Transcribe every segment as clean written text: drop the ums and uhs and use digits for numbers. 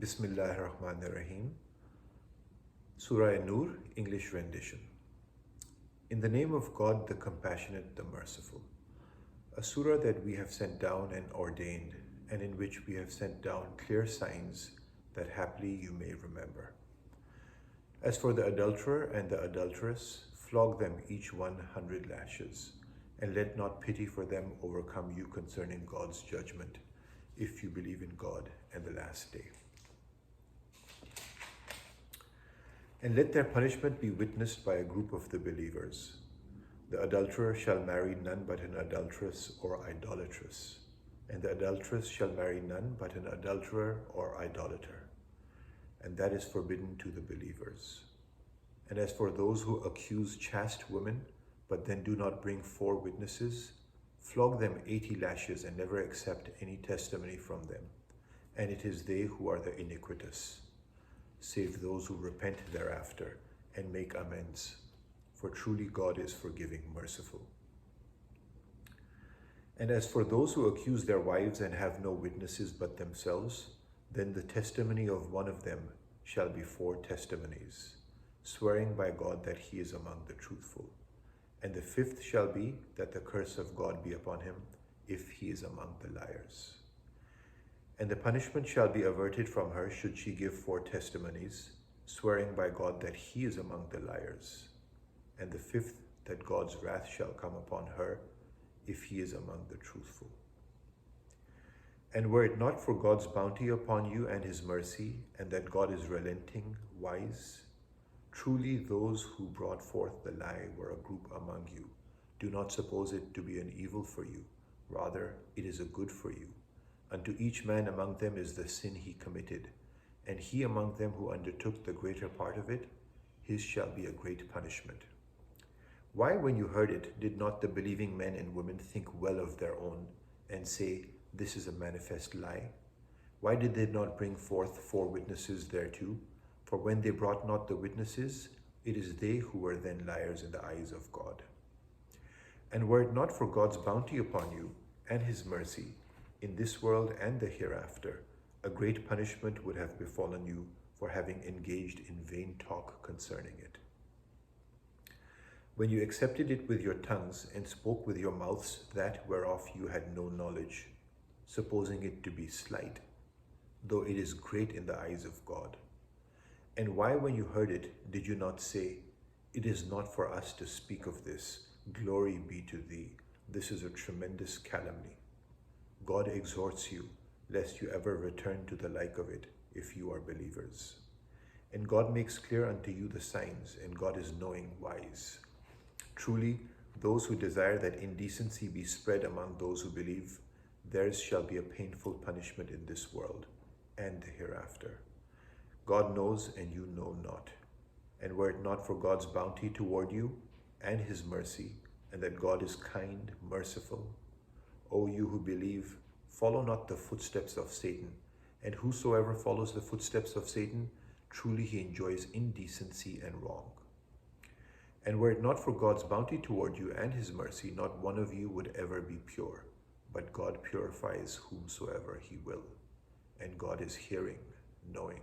Bismillahirrahmanirrahim. Surah Nur, English rendition. In the name of God, the Compassionate, the Merciful. A surah that we have sent down and ordained, and in which we have sent down clear signs that haply you may remember. As for the adulterer and the adulteress, flog them each 100 lashes, and let not pity for them overcome you concerning God's judgment, if you believe in God and the last day. And let their punishment be witnessed by a group of the believers. The adulterer shall marry none but an adulteress or idolatress, and the adulteress shall marry none but an adulterer or idolater, and that is forbidden to the believers. And as for those who accuse chaste women, but then do not bring 4 witnesses, flog them 80 lashes and never accept any testimony from them, and it is they who are the iniquitous, save those who repent thereafter and make amends, for truly God is forgiving, merciful. And as for those who accuse their wives and have no witnesses but themselves, then the testimony of one of them shall be 4 testimonies, swearing by God that he is among the truthful. And the 5th shall be that the curse of God be upon him, if he is among the liars. And the punishment shall be averted from her should she give 4 testimonies, swearing by God that he is among the liars. And the 5th, that God's wrath shall come upon her, if he is among the truthful. And were it not for God's bounty upon you and his mercy, and that God is relenting, wise, truly those who brought forth the lie were a group among you. Do not suppose it to be an evil for you, rather it is a good for you. Unto each man among them is the sin he committed, and he among them who undertook the greater part of it, his shall be a great punishment. Why, when you heard it, did not the believing men and women think well of their own, and say, this is a manifest lie? Why did they not bring forth 4 witnesses thereto? For when they brought not the witnesses, it is they who were then liars in the eyes of God. And were it not for God's bounty upon you and his mercy, in this world and the hereafter, a great punishment would have befallen you for having engaged in vain talk concerning it. When you accepted it with your tongues and spoke with your mouths that whereof you had no knowledge, supposing it to be slight, though it is great in the eyes of God. And why, when you heard it, did you not say, it is not for us to speak of this, glory be to thee, this is a tremendous calumny. God exhorts you, lest you ever return to the like of it, if you are believers. And God makes clear unto you the signs, and God is knowing, wise. Truly, those who desire that indecency be spread among those who believe, theirs shall be a painful punishment in this world and the hereafter. God knows and you know not. And were it not for God's bounty toward you and his mercy, and that God is kind, merciful, O you who believe, follow not the footsteps of Satan, and whosoever follows the footsteps of Satan, truly he enjoys indecency and wrong. And were it not for God's bounty toward you and his mercy, not one of you would ever be pure, but God purifies whomsoever he will, and God is hearing, knowing.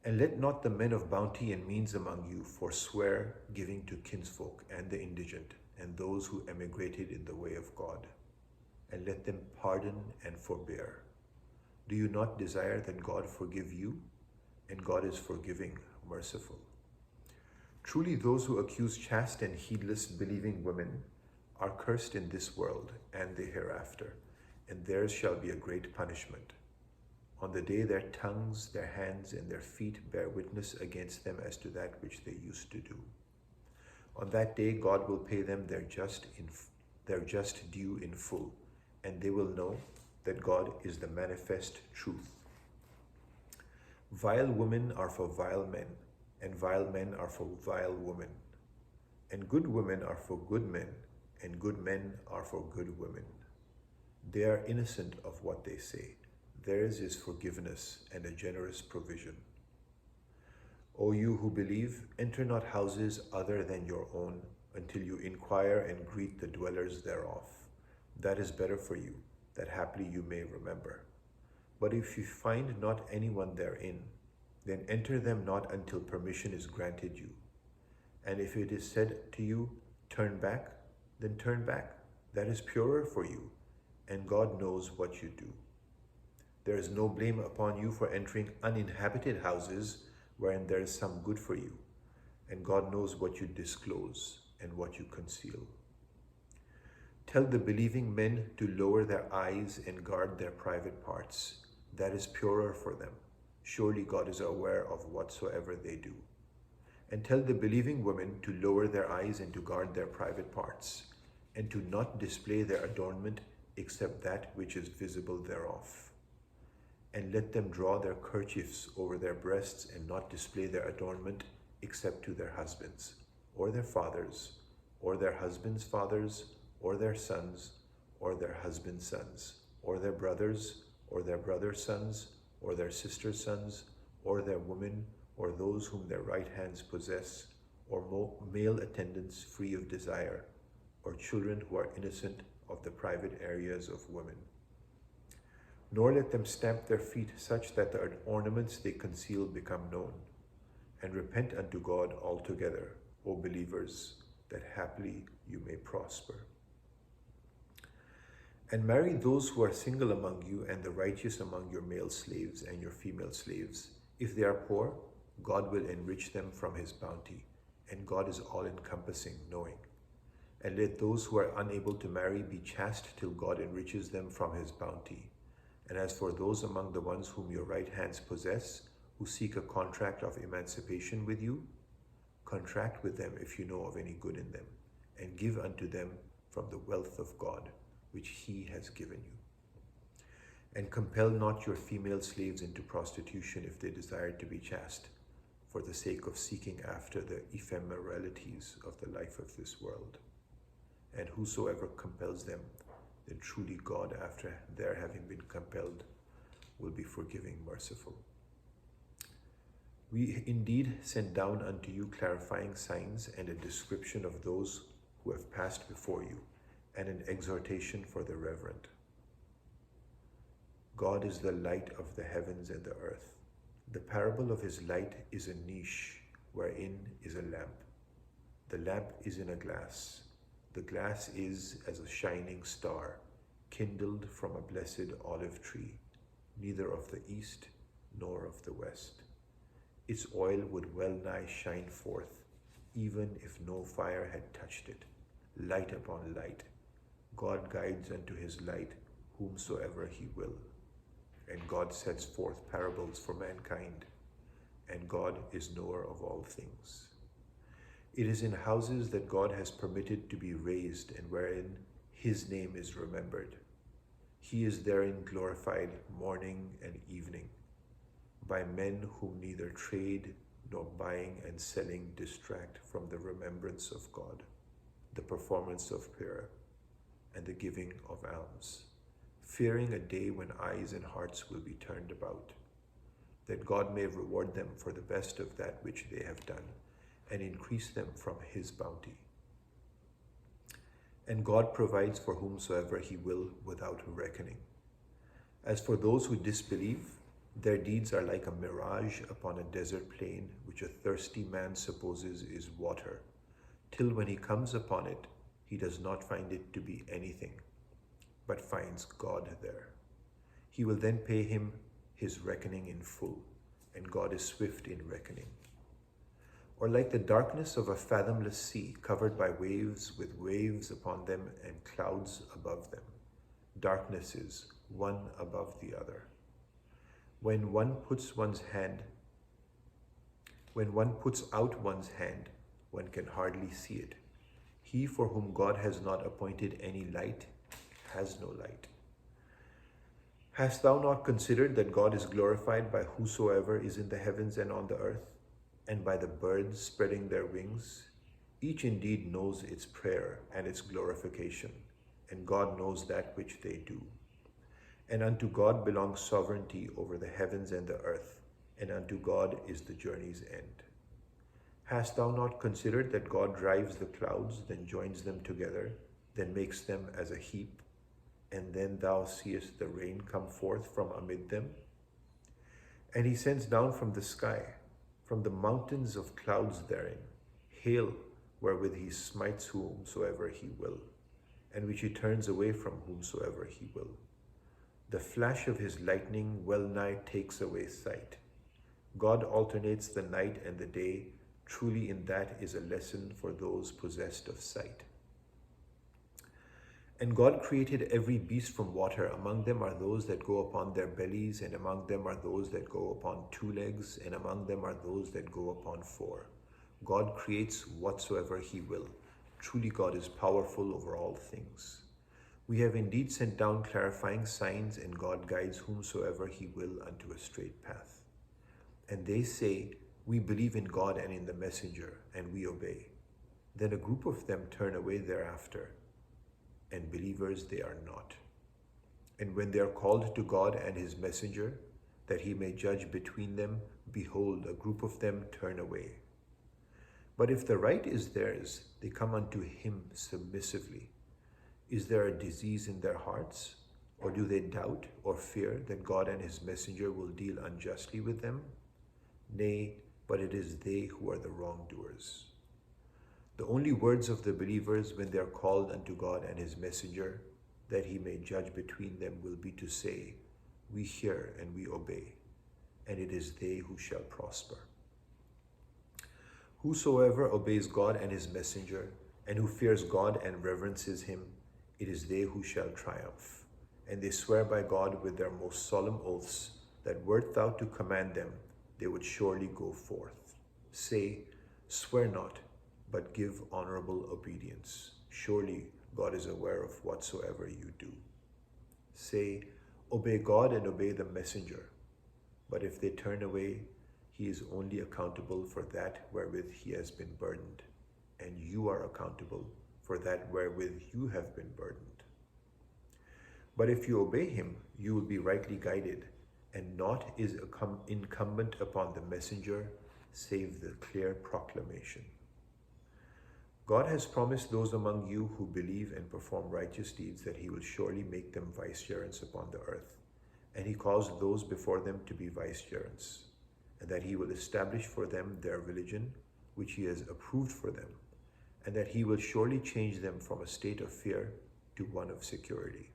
And let not the men of bounty and means among you forswear giving to kinsfolk and the indigent, and those who emigrated in the way of God, and let them pardon and forbear. Do you not desire that God forgive you? And God is forgiving, merciful. Truly those who accuse chaste and heedless believing women are cursed in this world and the hereafter, and theirs shall be a great punishment. On the day their tongues, their hands, and their feet bear witness against them as to that which they used to do. On that day God will pay them their just due in full, and they will know that God is the manifest truth. Vile women are for vile men, and vile men are for vile women. And good women are for good men, and good men are for good women. They are innocent of what they say. Theirs is forgiveness and a generous provision. O you who believe, enter not houses other than your own, until you inquire and greet the dwellers thereof. That is better for you, that haply you may remember. But if you find not anyone therein, then enter them not until permission is granted you. And if it is said to you, turn back, then turn back. That is purer for you, and God knows what you do. There is no blame upon you for entering uninhabited houses wherein there is some good for you, and God knows what you disclose and what you conceal. Tell the believing men to lower their eyes and guard their private parts. That is purer for them. Surely God is aware of whatsoever they do. And tell the believing women to lower their eyes and to guard their private parts, and to not display their adornment except that which is visible thereof. And let them draw their kerchiefs over their breasts and not display their adornment except to their husbands, or their fathers, or their husbands' fathers, or their sons, or their husbands' sons, or their brothers, or their brothers' sons, or their sisters' sons, or their women, or those whom their right hands possess, or male attendants free of desire, or children who are innocent of the private areas of women. Nor let them stamp their feet such that the ornaments they conceal become known. And repent unto God altogether, O believers, that haply you may prosper. And marry those who are single among you, and the righteous among your male slaves and your female slaves. If they are poor, God will enrich them from his bounty, and God is all-encompassing, knowing. And let those who are unable to marry be chaste till God enriches them from his bounty. And as for those among the ones whom your right hands possess, who seek a contract of emancipation with you, contract with them if you know of any good in them, and give unto them from the wealth of God, which he has given you. And compel not your female slaves into prostitution if they desire to be chaste, for the sake of seeking after the ephemeralities of the life of this world. And whosoever compels them, then truly God, after their having been compelled, will be forgiving, merciful. We indeed send down unto you clarifying signs and a description of those who have passed before you, and an exhortation for the reverent. God is the light of the heavens and the earth. The parable of his light is a niche wherein is a lamp. The lamp is in a glass. The glass is as a shining star, kindled from a blessed olive tree, neither of the east nor of the west. Its oil would well nigh shine forth, even if no fire had touched it. Light upon light. God guides unto his light whomsoever he will. And God sets forth parables for mankind, and God is knower of all things. It is in houses that God has permitted to be raised, and wherein his name is remembered. He is therein glorified morning and evening, by men whom neither trade nor buying and selling distract from the remembrance of God, the performance of prayer, and the giving of alms, fearing a day when eyes and hearts will be turned about, that God may reward them for the best of that which they have done, and increase them from his bounty. And God provides for whomsoever he will without reckoning. As for those who disbelieve, their deeds are like a mirage upon a desert plain, which a thirsty man supposes is water, till when he comes upon it, he does not find it to be anything, but finds God there. He will then pay him his reckoning in full, and God is swift in reckoning. Or like the darkness of a fathomless sea, covered by waves, with waves upon them and clouds above them, darknesses, one above the other. When one puts out one's hand, one can hardly see it. He for whom God has not appointed any light has no light. Hast thou not considered that God is glorified by whosoever is in the heavens and on the earth, and by the birds spreading their wings? Each indeed knows its prayer and its glorification, and God knows that which they do. And unto God belongs sovereignty over the heavens and the earth, and unto God is the journey's end. Hast thou not considered that God drives the clouds, then joins them together, then makes them as a heap? and then thou seest the rain come forth from amid them? And he sends down from the sky, from the mountains of clouds therein, hail wherewith he smites whomsoever he will, and which he turns away from whomsoever he will. The flash of his lightning well nigh takes away sight. God alternates the night and the day. Truly in that is a lesson for those possessed of sight. And God created every beast from water. Among them are those that go upon their bellies, and among them are those that go upon 2 legs, and among them are those that go upon 4. God creates whatsoever he will. Truly God is powerful over all things. We have indeed sent down clarifying signs, and God guides whomsoever he will unto a straight path. And they say, we believe in God and in the messenger, and we obey. Then a group of them turn away thereafter, and believers they are not. And when they are called to God and his messenger, that he may judge between them, behold, a group of them turn away. But if the right is theirs, they come unto him submissively. Is there a disease in their hearts? Or do they doubt or fear that God and his messenger will deal unjustly with them? Nay, but it is they who are the wrongdoers. The only words of the believers when they are called unto God and his messenger, that he may judge between them, will be to say, we hear and we obey, and it is they who shall prosper. Whosoever obeys God and his messenger, and who fears God and reverences him, it is they who shall triumph. And they swear by God with their most solemn oaths, that wert thou to command them, they would surely go forth. Say, swear not, but give honorable obedience. Surely God is aware of whatsoever you do. Say, obey God and obey the messenger. But if they turn away, he is only accountable for that wherewith he has been burdened, and you are accountable for that wherewith you have been burdened. But if you obey him, you will be rightly guided, and naught is incumbent upon the messenger save the clear proclamation. God has promised those among you who believe and perform righteous deeds that he will surely make them vicegerents upon the earth, and he caused those before them to be vicegerents, and that he will establish for them their religion, which he has approved for them, and that he will surely change them from a state of fear to one of security.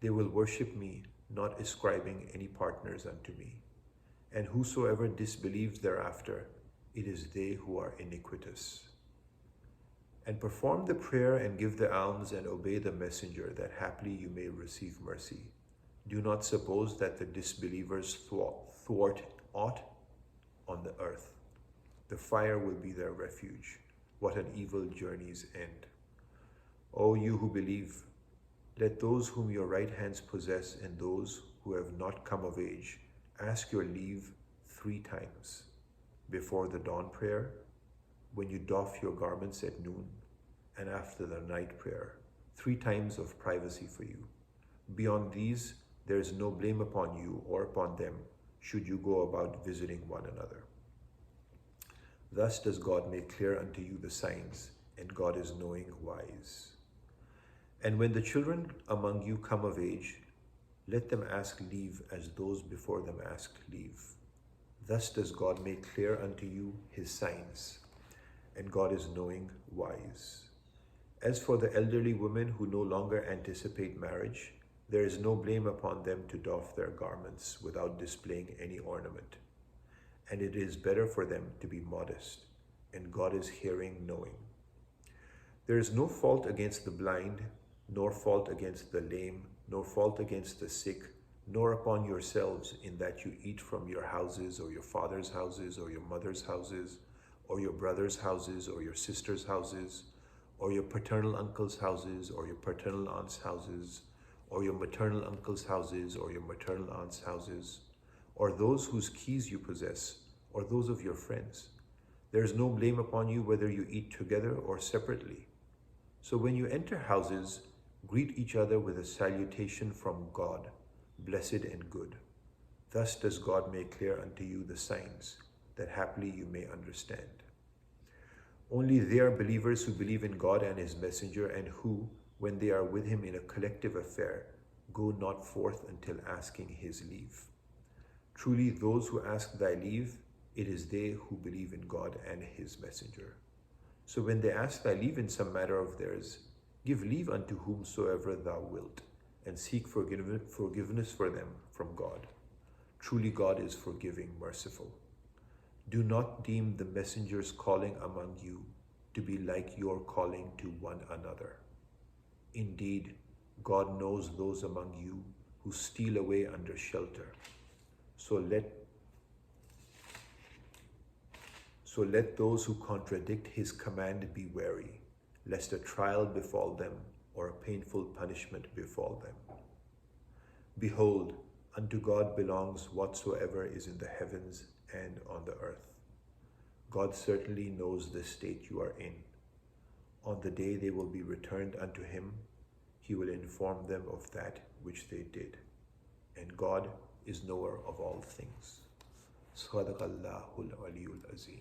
They will worship me, not ascribing any partners unto me. And whosoever disbelieves thereafter, it is they who are iniquitous. And perform the prayer and give the alms and obey the messenger, that haply you may receive mercy. Do not suppose that the disbelievers thwart aught on the earth. The fire will be their refuge. What an evil journey's end. O you who believe, let those whom your right hands possess and those who have not come of age ask your leave 3 times, before the dawn prayer, when you doff your garments at noon, and after the night prayer, 3 times of privacy for you. Beyond these, there is no blame upon you or upon them, should you go about visiting one another. Thus does God make clear unto you the signs, and God is knowing wise. And when the children among you come of age, let them ask leave as those before them asked leave. Thus does God make clear unto you his signs, and God is knowing wise. As for the elderly women who no longer anticipate marriage, there is no blame upon them to doff their garments without displaying any ornament. And it is better for them to be modest, and God is hearing, knowing. There is no fault against the blind, nor fault against the lame, nor fault against the sick, nor upon yourselves, in that you eat from your houses, or your father's houses, or your mother's houses, or your brother's houses, or your sister's houses, or your paternal uncle's houses, or your paternal aunt's houses, or your maternal uncle's houses, or your maternal aunt's houses, or those whose keys you possess, or those of your friends. There is no blame upon you whether you eat together or separately. So when you enter houses, greet each other with a salutation from God, blessed and good. Thus does God make clear unto you the signs, that haply you may understand. Only they are believers who believe in God and his messenger, and who, when they are with him in a collective affair, go not forth until asking his leave. Truly those who ask thy leave, it is they who believe in God and his messenger. So when they ask thy leave in some matter of theirs, give leave unto whomsoever thou wilt, and seek forgiveness for them from God. Truly God is forgiving, merciful. Do not deem the messenger's calling among you to be like your calling to one another. Indeed, God knows those among you who steal away under shelter. So let those who contradict his command be wary, lest a trial befall them or a painful punishment befall them. Behold, unto God belongs whatsoever is in the heavens and on the earth. God certainly knows the state you are in. On the day they will be returned unto him, he will inform them of that which they did. And God is knower of all things. Sadaqallahul Aliyul Azim.